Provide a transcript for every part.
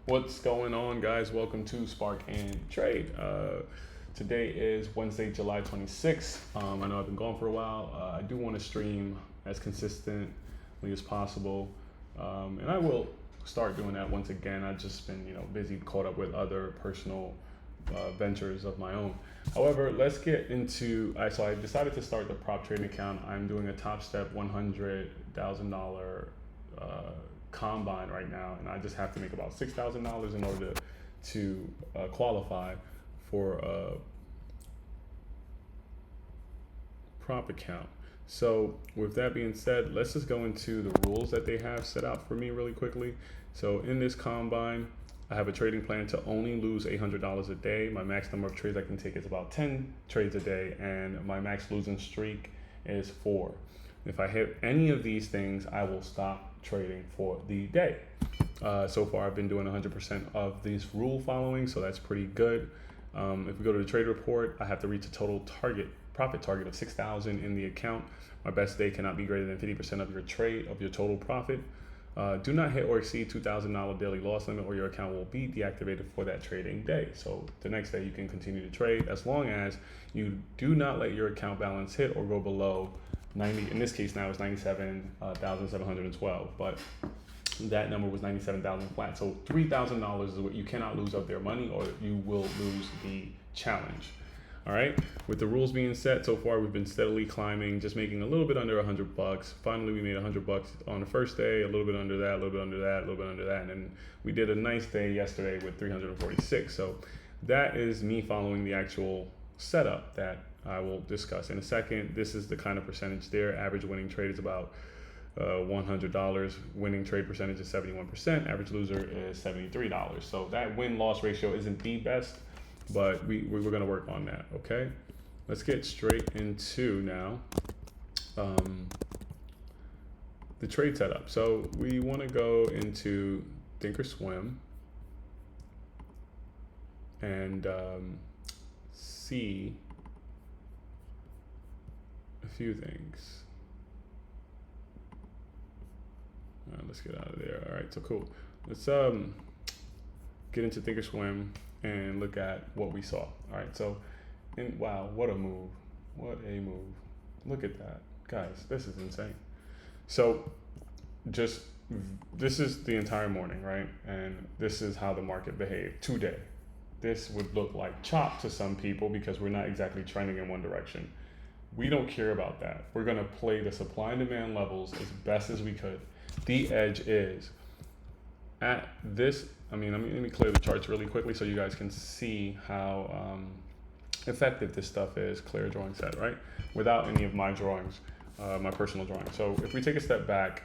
What's going on, guys? Welcome to Spark and Trade. Today is Wednesday, July 26th. I know I've been gone for a while. I do want to stream as consistently as possible, and I will start doing that once again. I've just been, busy, caught up with other personal ventures of my own. However, let's get into. So I decided to start the prop trading account. I'm doing a Top Step $100,000 combine right now, and I just have to make about $6,000 in order to qualify for a prop account. So with that being said, let's just go into the rules that they have set out for me really quickly. So in this combine, I have a trading plan to only lose $800 a day. My max number of trades I can take is about 10 trades a day, and my max losing streak is 4. If I hit any of these things, I will stop trading for the day. So far, I've been doing 100% of these rule following, so that's pretty good. If we go to the trade report, I have to reach a total profit target of 6,000 in the account. My best day cannot be greater than 50% of your total profit. Do not hit or exceed $2,000 daily loss limit, or your account will be deactivated for that trading day. So the next day you can continue to trade as long as you do not let your account balance hit or go below 90. In this case now it's 97,712, but that number was 97,000 flat. So $3,000 is what you cannot lose of their money, or you will lose the challenge. All right. With the rules being set, so far we've been steadily climbing, just making a little bit under $100. Finally, we made $100 on the first day, a little bit under that, a little bit under that, a little bit under that, and then we did a nice day yesterday with 346. So that is me following the actual setup that I will discuss in a second. This is the kind of percentage there. Average winning trade is about $100. Winning trade percentage is 71%. Average loser is $73. So that win-loss ratio isn't the best, but we're going to work on that. Okay, let's get straight into now the trade setup. So we want to go into Thinkorswim and see a few things. All right, let's get out of there. All right, so cool. Let's get into Thinkorswim and look at what we saw. All right, so wow, what a move. What a move. Look at that. Guys, this is insane. So this is the entire morning, right? And this is how the market behaved today. This would look like chop to some people because we're not exactly trending in one direction. We don't care about that. We're going to play the supply and demand levels as best as we could. The edge is at this. Let me clear the charts really quickly so you guys can see how effective this stuff is. Clear drawing set, right? Without any of my drawings, my personal drawings. So if we take a step back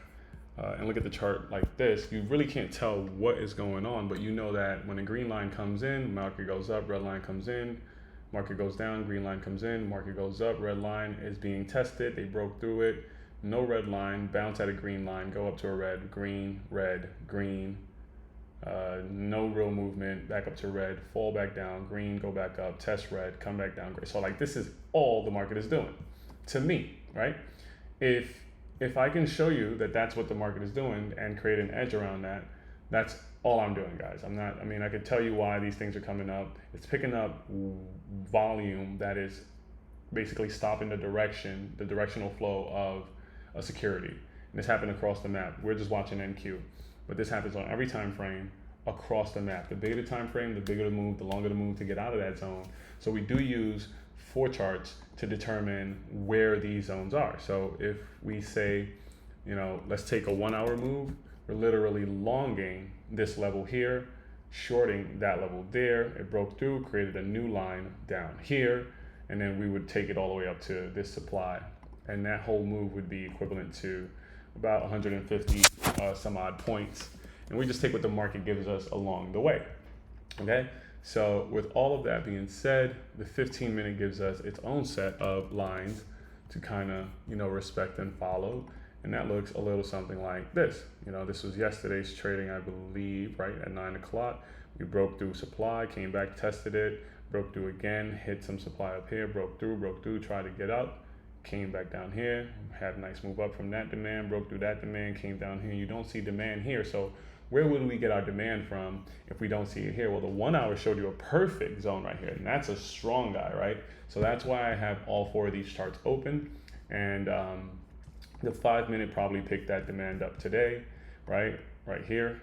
and look at the chart like this, you really can't tell what is going on, but you know that when a green line comes in, market goes up, red line comes in, market goes down, green line comes in, market goes up, red line is being tested, they broke through it, no red line, bounce at a green line, go up to a red, green, no real movement, back up to red, fall back down, green, go back up, test red, come back down, gray. So like this is all the market is doing to me, right? If I can show you that that's what the market is doing and create an edge around that, that's all I'm doing, guys. I could tell you why these things are coming up. It's picking up volume that is basically stopping the directional flow of a security. And this happened across the map. We're just watching NQ, but this happens on every time frame across the map. The bigger the time frame, the bigger the move, the longer the move to get out of that zone. So we do use 4 charts to determine where these zones are. So if we say, let's take a 1 hour move, we're literally longing this level here, shorting that level there. It broke through, created a new line down here, and then we would take it all the way up to this supply. And that whole move would be equivalent to about 150 some odd points. And we just take what the market gives us along the way. Okay? So with all of that being said, the 15-minute gives us its own set of lines to kind of, respect and follow. And that looks a little something like this. This was yesterday's trading, I believe, right at 9 o'clock. We broke through supply, came back, tested it, broke through again, hit some supply up here, broke through, tried to get up, came back down here, had a nice move up from that demand, broke through that demand, came down here. You don't see demand here. So where would we get our demand from if we don't see it here? Well, the 1 hour showed you a perfect zone right here, and that's a strong guy, right? So that's why I have all 4 of these charts open. And the 5 minute probably picked that demand up today, right here.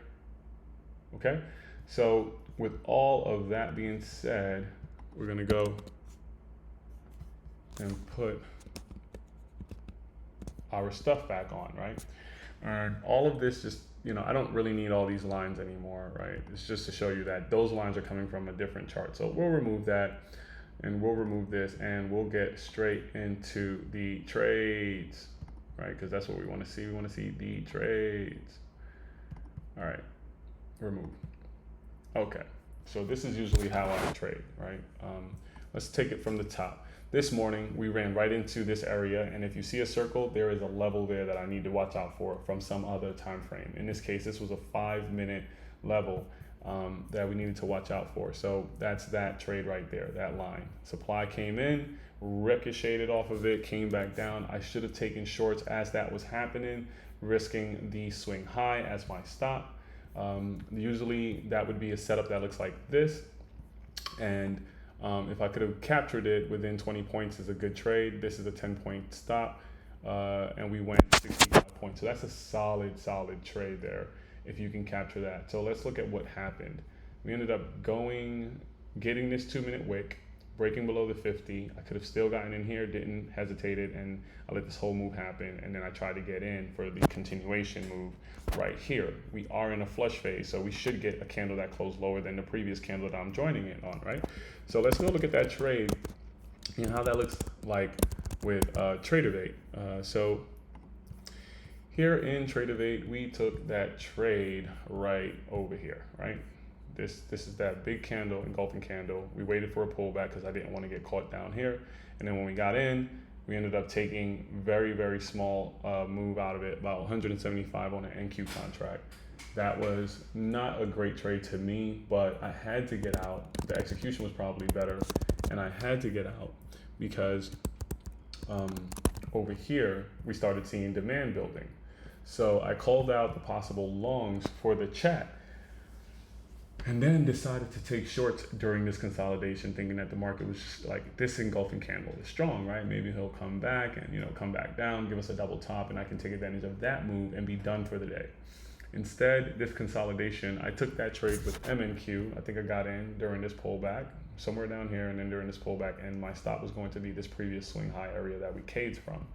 Okay, so with all of that being said, we're gonna go and put our stuff back on, right? And all of this just, I don't really need all these lines anymore, right? It's just to show you that those lines are coming from a different chart. So we'll remove that, and we'll remove this, and we'll get straight into the trades, right? Because that's what we want to see. We want to see the trades. All right, remove. Okay, so this is usually how I trade, right? Let's take it from the top. This morning, we ran right into this area, and if you see a circle, there is a level there that I need to watch out for from some other time frame. In this case, this was a 5 minute level that we needed to watch out for. So that's that trade right there, that line. Supply came in, ricocheted off of it, came back down. I should have taken shorts as that was happening, risking the swing high as my stop. Usually that would be a setup that looks like this, and if I could have captured it within 20 points is a good trade. This is a 10-point stop, and we went 65 points. So that's a solid trade there if you can capture that. So let's look at what happened. We ended up getting this 2 minute wick, breaking below the 50. I could have still gotten in here, didn't hesitated, and I let this whole move happen. And then I tried to get in for the continuation move right here. We are in a flush phase, so we should get a candle that closed lower than the previous candle that I'm joining it on, right? So let's go look at that trade and how that looks like with TraderVate. So here in TraderVate, we took that trade right over here, right? This is that big candle, engulfing candle. We waited for a pullback because I didn't want to get caught down here. And then when we got in, we ended up taking very small move out of it, about 175 on an NQ contract. That was not a great trade to me, but I had to get out. The execution was probably better, and I had to get out because over here, we started seeing demand building. So I called out the possible longs for the chat, and then decided to take shorts during this consolidation, thinking that the market was just like, this engulfing candle is strong, right? Maybe he'll come back and come back down, give us a double top, and I can take advantage of that move and be done for the day. Instead, this consolidation, I took that trade with MNQ. I think I got in during this pullback, somewhere down here, and then during this pullback, and my stop was going to be this previous swing high area that we K'd from.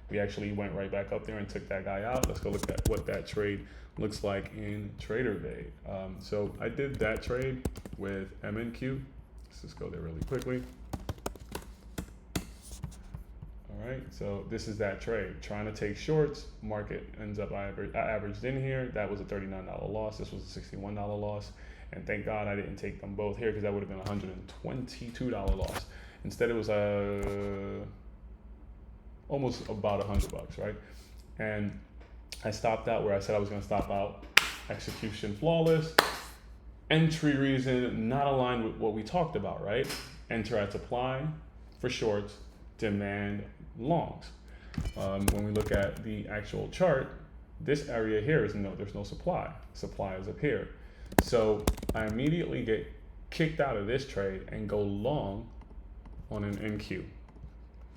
We actually went right back up there and took that guy out. Let's go look at what that trade looks like in TraderVate. So I did that trade with MNQ. Let's just go there really quickly. All right, so this is that trade. Trying to take shorts, market ends up, I averaged in here. That was a $39 loss. This was a $61 loss. And thank God I didn't take them both here because that would have been a $122 loss. Instead, it was almost about $100, right? And I stopped out where I said I was gonna stop out. Execution flawless. Entry reason not aligned with what we talked about, right? Enter at supply for shorts, demand longs. When we look at the actual chart, this area here is there's no supply. Supply is up here. So I immediately get kicked out of this trade and go long on an NQ.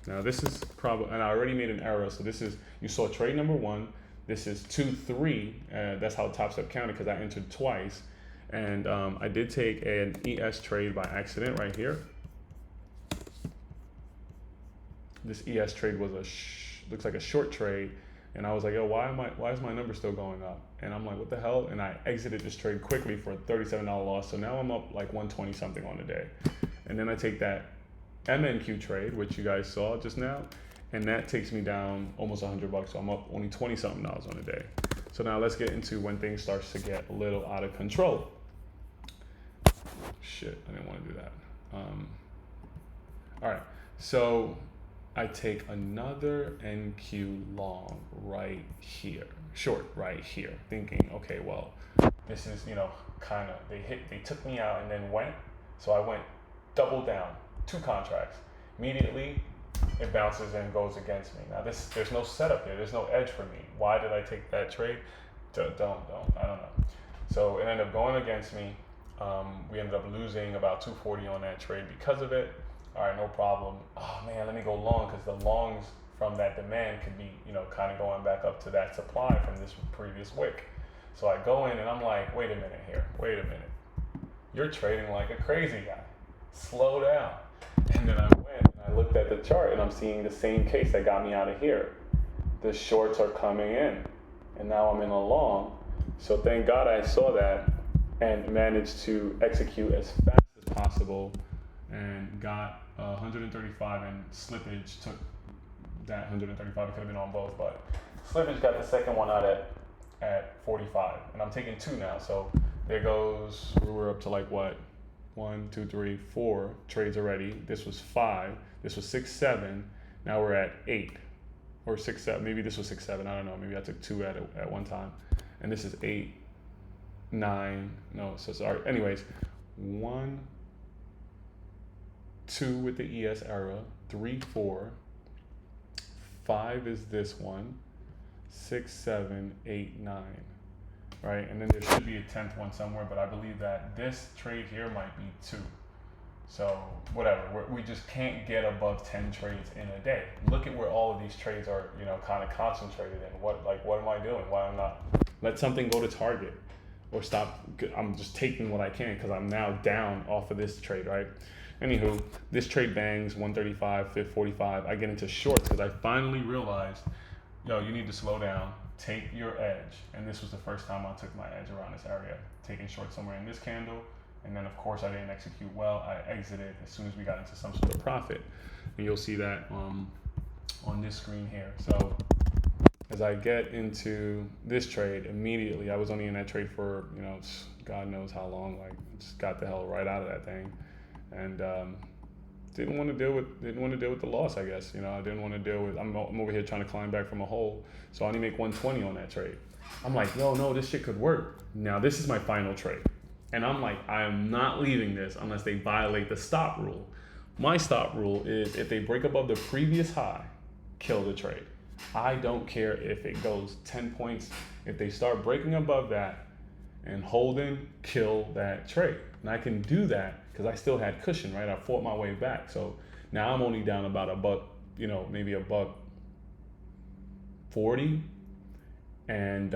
Now this is probably, and I already made an error. So this is, you saw trade number 1. This is 2, 3. That's how Top Step counted because I entered twice. And I did take an ES trade by accident right here. This ES trade was looks like a short trade. And I was like, yo, why is my number still going up? And I'm like, what the hell? And I exited this trade quickly for a $37 loss. So now I'm up like 120 something on the day. And then I take that MNQ trade, which you guys saw just now, and that takes me down almost $100. So I'm up only 20 something dollars on the day. So now let's get into when things starts to get a little out of control. Shit, I didn't want to do that. All right, so I take another NQ long right here, short right here, thinking, okay, well, this is, kind of, they took me out and then went. So I went double down, 2 contracts. Immediately, it bounces and goes against me. Now there's no setup here. There's no edge for me. Why did I take that trade? Don't. I don't know. So it ended up going against me. We ended up losing about 240 on that trade because of it. All right, no problem. Oh man, let me go long because the longs from that demand could be, kind of going back up to that supply from this previous wick. So I go in and I'm like, wait a minute here. Wait a minute. You're trading like a crazy guy. Slow down. And then I went and I looked at the chart and I'm seeing the same case that got me out of here. The shorts are coming in and now I'm in a long. So thank God I saw that and managed to execute as fast as possible and got 135, and slippage took that 135. It could have been on both, but slippage got the second one out at 45, and I'm taking 2 now. So there goes, we're up to like what? 1, 2, 3, 4 trades already. This was 5. This was 6, 7. Now we're at 8 or 6, 7. Maybe this was 6, 7. I don't know. Maybe I took 2 at one time, and this is 8, 9. No, so sorry. Anyways, 1, 2 with the ES era. 3, 4. 5 is this one. 6, 7, 8, 9. Right, and then there should be a 10th one somewhere, but I believe that this trade here might be 2. So whatever, we just can't get above 10 trades in a day. Look at where all of these trades are, kind of concentrated in. What am I doing? Why I'm not let something go to target or stop? I'm just taking what I can because I'm now down off of this trade, right? Anywho, this trade bangs 135, 45. I get into shorts because I finally realized, you need to slow down. Take your edge, and this was the first time I took my edge around this area, taking short somewhere in this candle, and then of course I didn't execute well. I exited as soon as we got into some sort of profit, and you'll see that on this screen here. So as I get into this trade, immediately I was only in that trade for God knows how long. Like, just got the hell right out of that thing, and didn't want to deal with the loss. I guess I didn't want to deal with. I'm over here trying to climb back from a hole, so I only make 120 on that trade. I'm like, no, this shit could work. Now this is my final trade, and I'm like, I am not leaving this unless they violate the stop rule. My stop rule is if they break above the previous high, kill the trade. I don't care if it goes 10 points. If they start breaking above that and holding, kill that trade. And I can do that because I still had cushion, right? I fought my way back. So now I'm only down about $1, maybe $1.40, and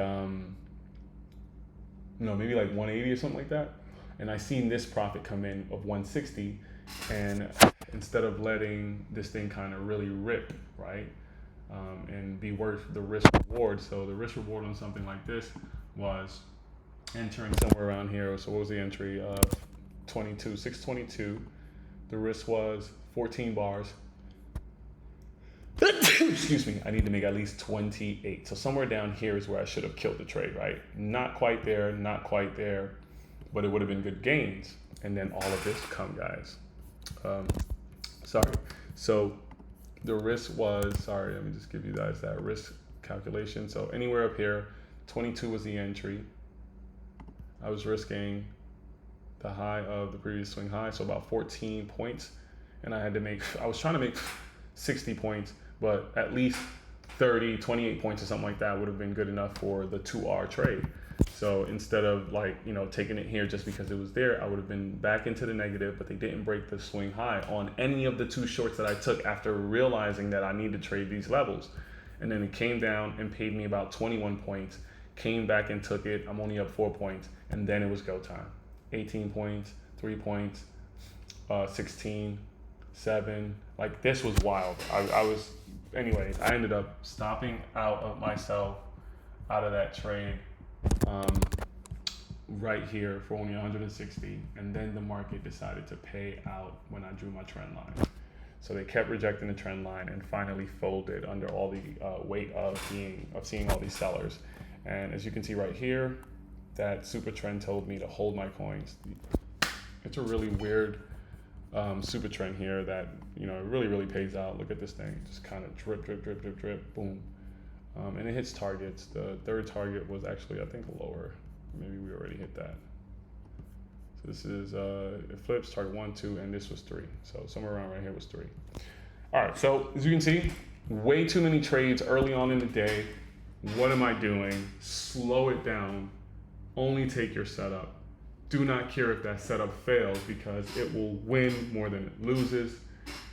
maybe like 180 or something like that. And I seen this profit come in of 160, and instead of letting this thing kind of really rip, right, and be worth the risk reward. So the risk reward on something like this was entering somewhere around here. So what was the entry of 622? The risk was 14 bars. Excuse me. I need to make at least 28. So somewhere down here is where I should have killed the trade, right? Not quite there, but it would have been good gains. And then all of this come, guys. Sorry. So the risk was, let me just give you guys that risk calculation. So anywhere up here, 22 was the entry. I was risking the high of the previous swing high, so about 14 points. And I was trying to make 60 points, but at least 28 points or something like that would have been good enough for the 2R trade. So instead of taking it here just because it was there, I would have been back into the negative, but they didn't break the swing high on any of the 2 shorts that I took after realizing that I need to trade these levels. And then it came down and paid me about 21 points, came back and took it. I'm only up 4 points, and then it was go time. 18 points, 3 points, 16, 7. Like, this was wild. Anyways, I ended up stopping out of that trade right here for only 160, and then the market decided to pay out when I drew my trend line. So they kept rejecting the trend line and finally folded under all the weight of seeing all these sellers. And as you can see right here, that super trend told me to hold my coins. It's a really weird super trend here that it really pays out. Look at this thing, just kind of drip, boom, and it hits targets. The third target was actually, I think, lower. Maybe we already hit that. So this is it flips target 1, 2, and this was 3. So somewhere around right here was 3. All right, so as you can see, way too many trades early on in the day. What am I doing? Slow it down. Only take your setup. Do not care if that setup fails because it will win more than it loses.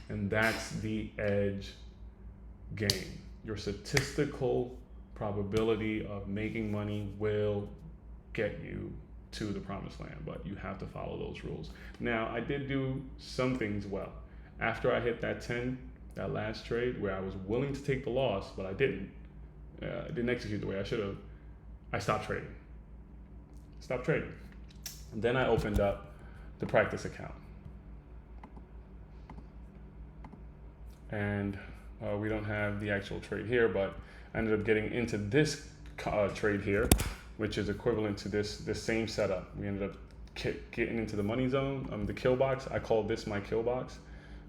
And that's the edge game. Your statistical probability of making money will get you to the promised land, but you have to follow those rules. Now, I did do some things well. After I hit that 10, that last trade where I was willing to take the loss, but I didn't. I didn't execute the way I should have. I stopped trading. And then I opened up the practice account. And we don't have the actual trade here, but I ended up getting into this trade here, which is equivalent to this same setup. We ended up getting into the money zone, the kill box. I call this my kill box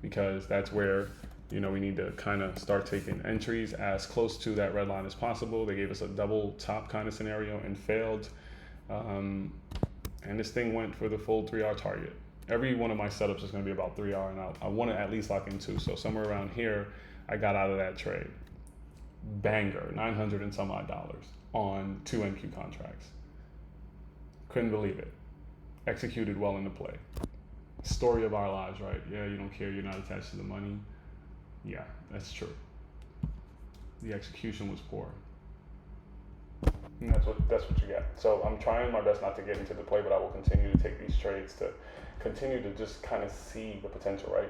because that's where we need to kind of start taking entries as close to that red line as possible. They gave us a double top kind of scenario and failed. And this thing went for the full 3R target. Every one of my setups is going to be about 3R, and I want to at least lock in 2. So somewhere around here, I got out of that trade. Banger, 900 and some odd dollars on 2 NQ contracts. Couldn't believe it. Executed well in the play. Story of our lives, right? Yeah, you don't care, you're not attached to the money. Yeah, that's true. The execution was poor. And that's what you get. So I'm trying my best not to get into the play, but I will continue to take these trades to continue to just kind of see the potential, right?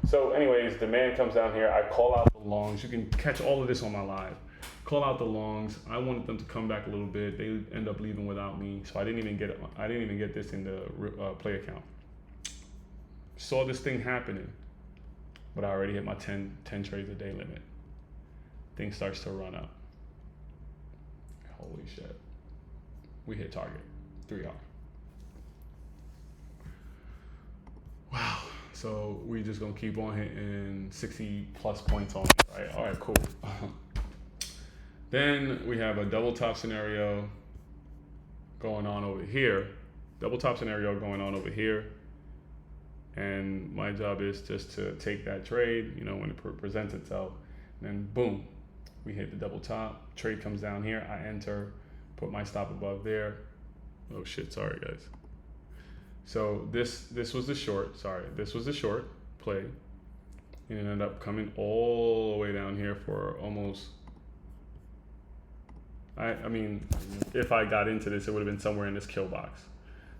So anyways, demand comes down here. I call out the longs. You can catch all of this on my live. Call out the longs. I wanted them to come back a little bit. They end up leaving without me, so I didn't even get this in the play account. Saw this thing happening, but I already hit my 10 trades a day limit. Thing starts to run up. Holy shit. We hit target. 3R. Wow. So we just gonna keep on hitting 60 plus points on it, right? All right, cool. Then we have a double top scenario going on over here. And my job is just to take that trade, when it presents itself. And then boom, we hit the double top. Trade comes down here. I enter, put my stop above there. Oh shit, sorry guys. So this was the short. This was the short play. And it ended up coming all the way down here for almost. I mean, if I got into this, it would have been somewhere in this kill box.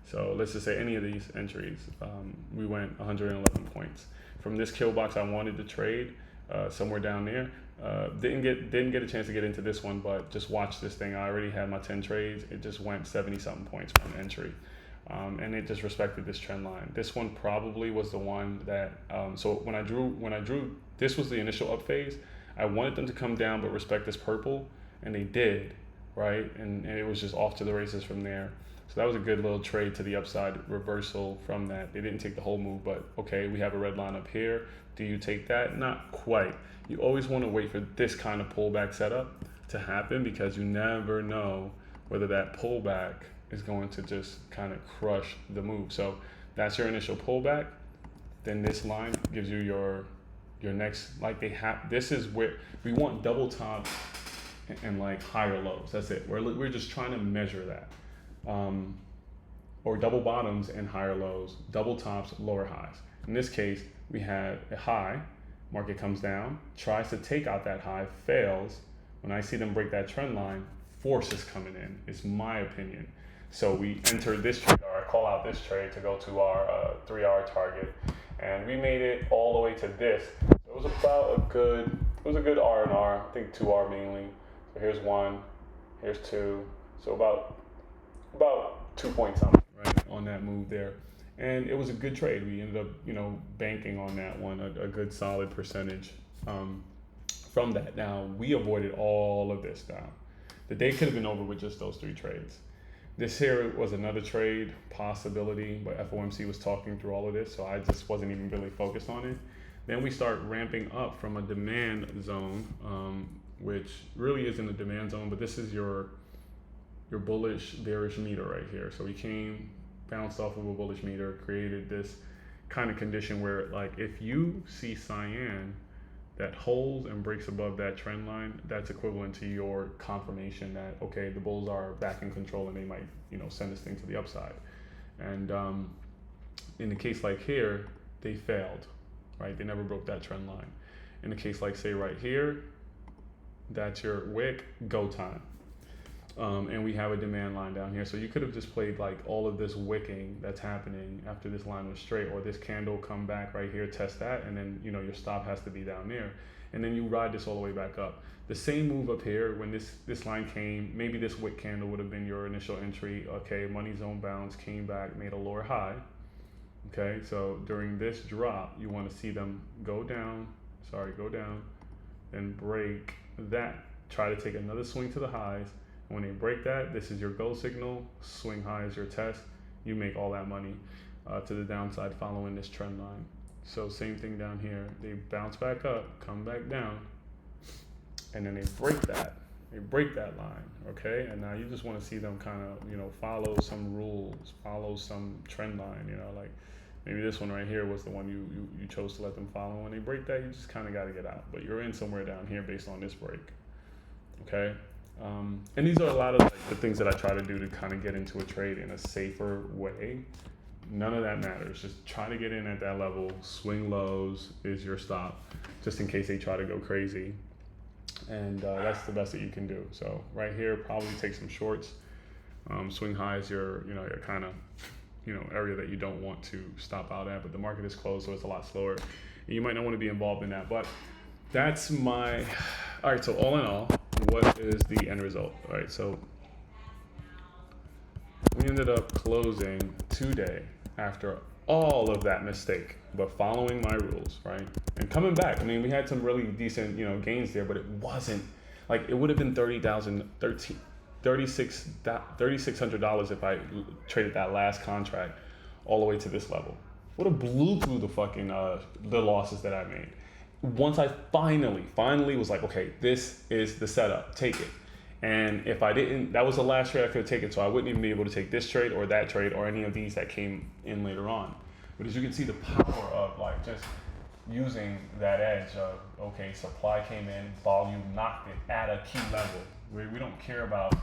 So let's just say any of these entries, we went 111 points. From this kill box I wanted to trade somewhere down there. Didn't get a chance to get into this one, but just watch this thing. I already had my 10 trades. It just went 70 something points from entry. And it just respected this trend line. This one probably was the one that, so when I drew, this was the initial up phase. I wanted them to come down but respect this purple, and they did, right? And it was just off to the races from there. So that was a good little trade to the upside, reversal from that. They didn't take the whole move, but okay, we have a red line up here. Do you take that? Not quite. You always want to wait for this kind of pullback setup to happen because you never know whether that pullback is going to just kind of crush the move. So that's your initial pullback. Then this line gives you your next, like this is where we want double top and like higher lows. That's it. We're just trying to measure that. Or double bottoms and higher lows, double tops, lower highs. In this case, we have a high, market comes down, tries to take out that high, fails. When I see them break that trend line, force is coming in, is my opinion. So we enter this trade, or I call out this trade to go to our 3R target, and we made it all the way to this. So it was about a good R&R, I think 2R mainly. So here's 1, here's 2, so about 2 points something, right, on that move there. And it was a good trade. We ended up, banking on that one, a good solid percentage from that. Now, we avoided all of this down. The day could have been over with just those 3 trades. This here was another trade possibility, but FOMC was talking through all of this, so I just wasn't even really focused on it. Then we start ramping up from a demand zone, which really isn't a demand zone, but this is your bullish, bearish meter right here. So we came, bounced off of a bullish meter, created this kind of condition where, like, if you see cyan that holds and breaks above that trend line, that's equivalent to your confirmation that, okay, the bulls are back in control and they might, send this thing to the upside. And in a case like here, they failed, right? They never broke that trend line. In a case like, say, right here, that's your wick, go time. And we have a demand line down here. So you could have just played like all of this wicking that's happening after this line was straight, or this candle come back right here, test that, and then your stop has to be down there. And then you ride this all the way back up. The same move up here, when this line came, maybe this wick candle would have been your initial entry. Okay, money zone bounce, came back, made a lower high. Okay, so during this drop, you want to see them go down, and break that. Try to take another swing to the highs. When they break that, this is your go signal. Swing high is your test. You make all that money to the downside following this trend line. So same thing down here. They bounce back up, come back down, and then they break that. They break that line, okay? And now you just want to see them kind of, follow some rules, follow some trend line, like maybe this one right here was the one you chose to let them follow. When they break that, you just kind of got to get out. But you're in somewhere down here based on this break, okay? And these are a lot of like the things that I try to do to kind of get into a trade in a safer way. None of that matters. Just try to get in at that level. Swing lows is your stop, just in case they try to go crazy. And that's the best that you can do. So right here, probably take some shorts. Swing high is your kind of, area that you don't want to stop out at. But the market is closed, so it's a lot slower. And you might not want to be involved in that. But that's my. All right. So all in all, what is the end result? All right. So we ended up closing today after all of that mistake, but following my rules, right? And coming back. I mean, we had some really decent, gains there, but it wasn't like it would have been $3,600 if I traded that last contract all the way to this level. Would have blew through the fucking the losses that I made. Once I finally was like, okay, this is the setup, take it. And if I didn't, that was the last trade I could have taken, so I wouldn't even be able to take this trade or that trade or any of these that came in later on. But as you can see, the power of like just using that edge of, okay, supply came in, volume knocked it at a key level. We don't care about,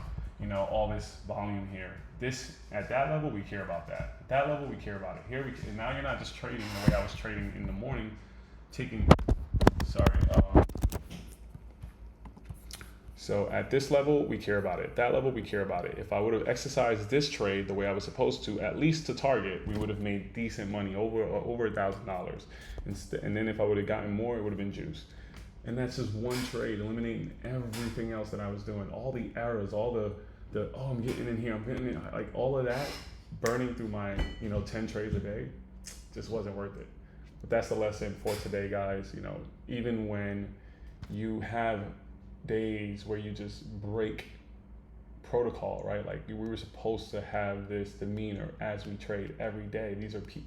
all this volume here. This, at that level, we care about that. At that level, we care about it. Here, and now you're not just trading the way I was trading in the morning, So at this level, we care about it. At that level, we care about it. If I would have exercised this trade the way I was supposed to, at least to target, we would have made decent money, over $1,000. And then if I would have gotten more, it would have been juice. And that's just one trade, eliminating everything else that I was doing. All the errors, all the I'm getting in here, I'm getting in, like all of that, burning through my, 10 trades a day, just wasn't worth it. But that's the lesson for today, guys. Even when you have days where you just break protocol, right? Like we were supposed to have this demeanor as we trade every day.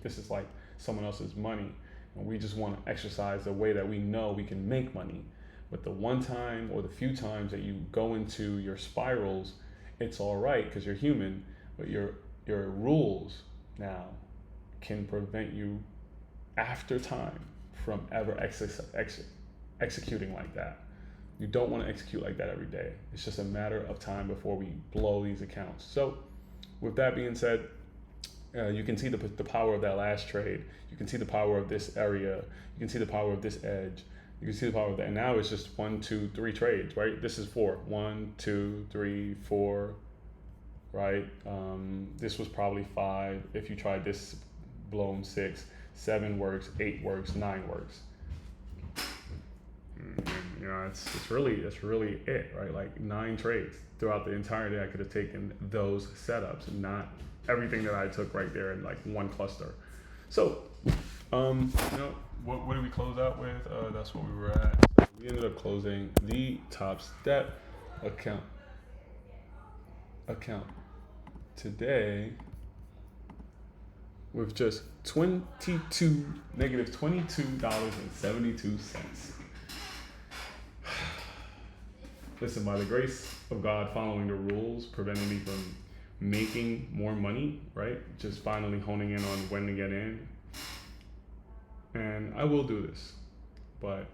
This is like someone else's money, and we just want to exercise the way that we know we can make money. But the one time or the few times that you go into your spirals, it's all right because you're human, but your rules now can prevent you after time from ever executing like that. You don't want to execute like that every day. It's just a matter of time before we blow these accounts. So with that being said, you can see the power of that last trade. You can see the power of this area. You can see the power of this edge. You can see the power of that. And now it's just 1, 2, 3 trades, right? This is 4. 1, 2, 3, 4, right? This was probably 5. If you tried this, blown 6. 7 works, 8 works, 9 works. It's really it, right? Like 9 trades throughout the entire day. I could have taken those setups, not everything that I took right there in like one cluster. So, what did we close out with? That's what we were at. So we ended up closing the Top Step account today with just negative $22.72. Listen, by the grace of God, following the rules prevented me from making more money, right? Just finally honing in on when to get in. And I will do this, but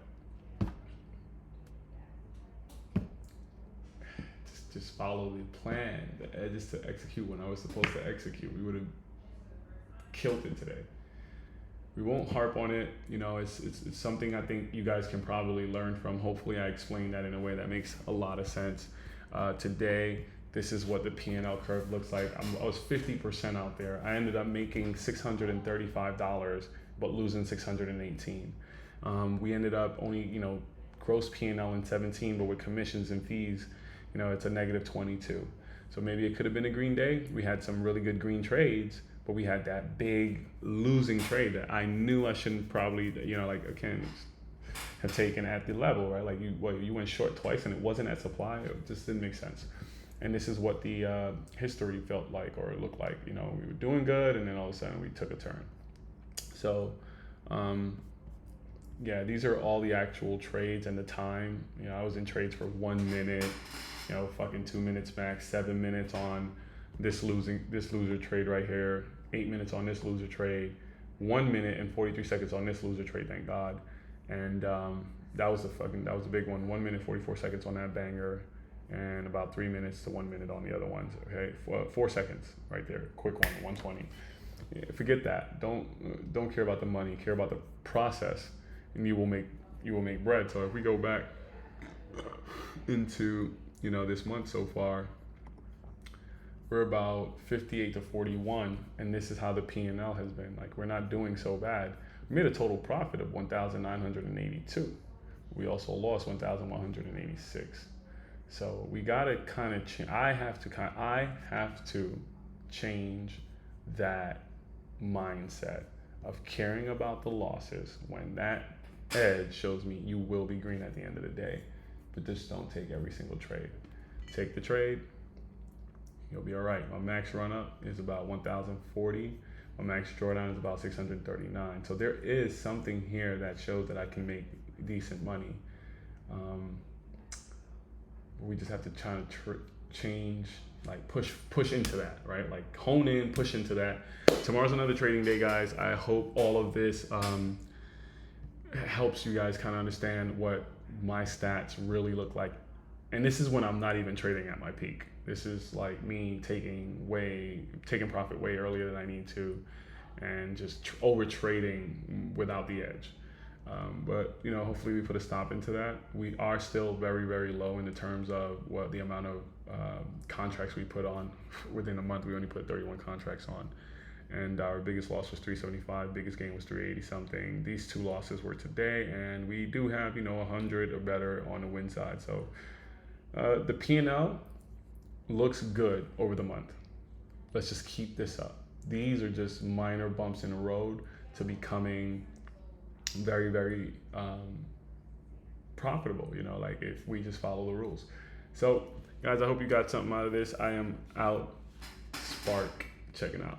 just follow the plan, the edges to execute when I was supposed to execute, we would have killed it today. We won't harp on it. You know, it's something I think you guys can probably learn from. Hopefully I explained that in a way that makes a lot of sense. Today, this is what the P&L curve looks like. I was 50% out there. I ended up making $635, but losing 618. We ended up only, gross P&L in 17, but with commissions and fees, it's a negative 22. So maybe it could have been a green day. We had some really good green trades, but we had that big losing trade that I knew I shouldn't probably, again, have taken at the level, right? Like you went short twice and it wasn't at supply. It just didn't make sense. And this is what the history felt like or looked like. We were doing good, and then all of a sudden we took a turn. So, yeah, these are all the actual trades and the time. I was in trades for 1 minute, fucking 2 minutes max, 7 minutes on this loser trade right here, 8 minutes on this loser trade, 1 minute and 43 seconds on this loser trade, thank God. And that was a big one. 1 minute 44 seconds on that banger, and about 3 minutes to 1 minute on the other ones. Okay, 4 seconds right there, quick one, 120. Forget that. Don't care about the money. Care about the process, and you will make bread. So if we go back into this month so far, we're about 58 to 41, and this is how the P&L has been. Like, we're not doing so bad. We made a total profit of 1,982. We also lost 1,186. So we gotta kind of I have to change that mindset of caring about the losses when that edge shows me you will be green at the end of the day. But just don't take every single trade. Take the trade, you'll be all right. My max run up is about 1,040. My max drawdown is about 639. So there is something here that shows that I can make decent money. We just have to try to change, like push into that, right? Like hone in, push into that. Tomorrow's another trading day, guys. I hope all of this helps you guys kind of understand what my stats really look like. And this is when I'm not even trading at my peak. This is like me taking profit way earlier than I need to, and just over trading without the edge. But hopefully we put a stop into that. We are still very, very low in the terms of what the amount of contracts we put on within a month. We only put 31 contracts on, and our biggest loss was 375. Biggest gain was 380 something. These two losses were today, and we do have 100 or better on the win side. So the P&L looks good over the month. Let's just keep this up. These are just minor bumps in the road to becoming very, very profitable, like if we just follow the rules. So guys, I hope you got something out of this. I am out. Spark checking out.